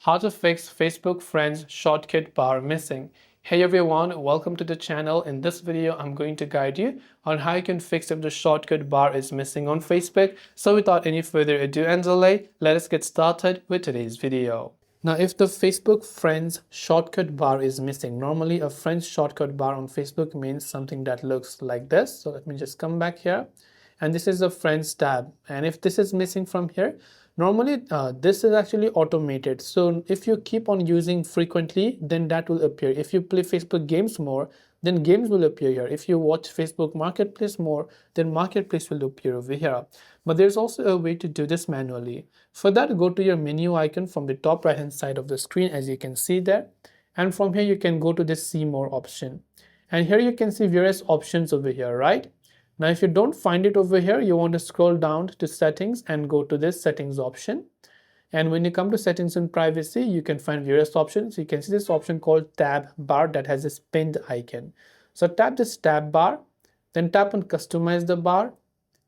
How to fix Facebook Friends shortcut bar missing. Hey everyone, welcome to the channel. In this video, I'm going to guide you on how you can fix if the shortcut bar is missing on Facebook. So without any further ado and delay, let us get started with today's video. Now, if the Facebook Friends shortcut bar is missing, normally a Friends shortcut bar on Facebook means something that looks like this. So let me just come back here. And this is the Friends tab. And if this is missing from here, normally this is actually automated. So if you keep on using frequently, then that will appear. If you play Facebook games more, then games will appear here. If you watch Facebook Marketplace more, then Marketplace will appear over here. But there's also a way to do this manually. For that, go to your menu icon from the top right hand side of the screen, as you can see there. And from here, you can go to this See More option. And here you can see various options over here, right? Now, if you don't find it over here, you want to scroll down to settings and go to this settings option. And when you come to settings and privacy, you can find various options. You can see this option called tab bar that has this pinned icon. So tap this tab bar, then tap on customize the bar.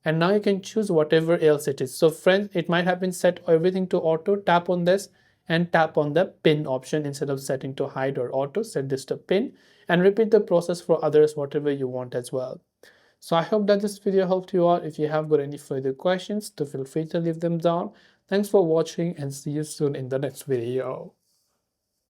And now you can choose whatever else it is. So friends, it might have been set everything to auto. Tap on this and tap on the pin option instead of setting to hide or auto. Set this to pin and repeat the process for others, whatever you want as well. So I hope that this video helped you out. If you have got any further questions, feel free to leave them down. Thanks for watching and see you soon in the next video.